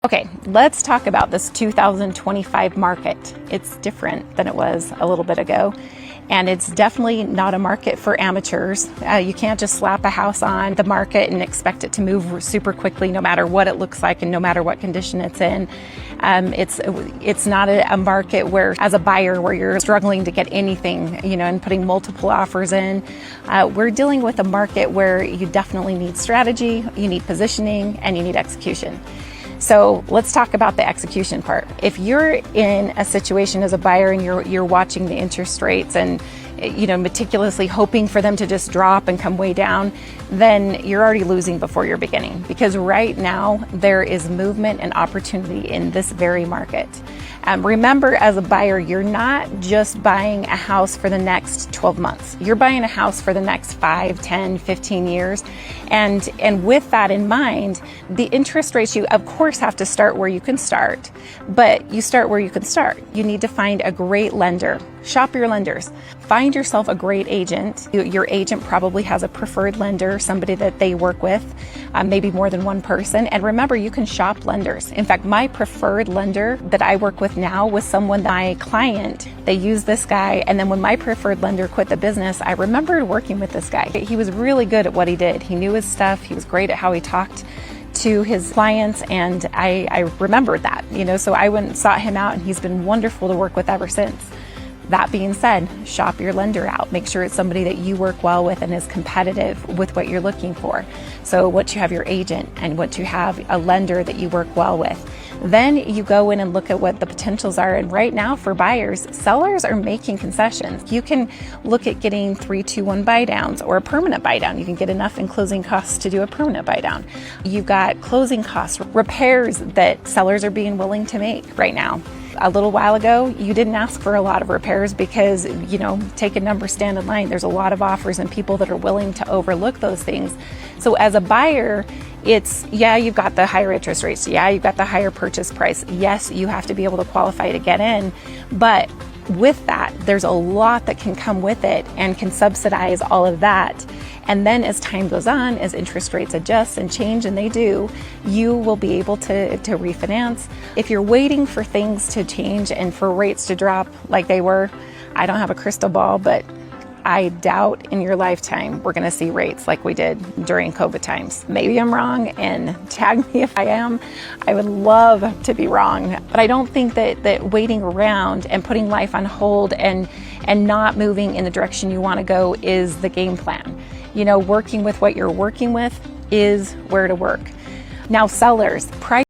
Okay, let's talk about this 2025 market. It's different than it was a little bit ago, and it's definitely not a market for amateurs. You can't just slap a house on the market and expect it to move super quickly, no matter what it looks like and no matter what condition it's in. It's not a market where, as a buyer, where you're struggling to get anything, and putting multiple offers in. We're dealing with a market where you definitely need strategy, you need positioning, and you need execution. So let's talk about the execution part. If you're in a situation as a buyer and you're watching the interest rates and meticulously hoping for them to just drop and come way down, then you're already losing before you're beginning, because right now there is movement and opportunity in this very market. Remember, as a buyer, you're not just buying a house for the next 12 months. You're buying a house for the next 5, 10, 15 years. And with that in mind, the interest rates, you of course have to start where you can start, but you start where you can start. You need to find a great lender. Shop your lenders. Find yourself a great agent. Your agent probably has a preferred lender, somebody that they work with, maybe more than one person. And remember, you can shop lenders. In fact, my preferred lender that I work with now was someone, my client, they used this guy. And then when my preferred lender quit the business, I remembered working with this guy. He was really good at what he did. He knew his stuff. He was great at how he talked to his clients, and I remembered that, so I went and sought him out, and he's been wonderful to work with ever since. That being said, shop your lender out. Make sure it's somebody that you work well with and is competitive with what you're looking for. So once you have your agent and once you have a lender that you work well with, then you go in and look at what the potentials are. And right now for buyers, sellers are making concessions. You can look at getting 3-2-1 buy downs or a permanent buy down. You can get enough in closing costs to do a permanent buy down. You've got closing costs, repairs that sellers are being willing to make right now. A little while ago, you didn't ask for a lot of repairs because, take a number, stand in line. There's a lot of offers and people that are willing to overlook those things. So as a buyer, you've got the higher interest rates. Yeah, you've got the higher purchase price. Yes, you have to be able to qualify to get in. But with that, there's a lot that can come with it and can subsidize all of that. And then as time goes on, as interest rates adjust and change, and they do, you will be able to refinance. If you're waiting for things to change and for rates to drop like they were, I don't have a crystal ball, but I doubt in your lifetime we're going to see rates like we did during COVID times. Maybe I'm wrong, and tag me if I am. I would love to be wrong, but I don't think that waiting around and putting life on hold and not moving in the direction you want to go is the game plan. Working with what you're working with is where to work. Now, sellers, price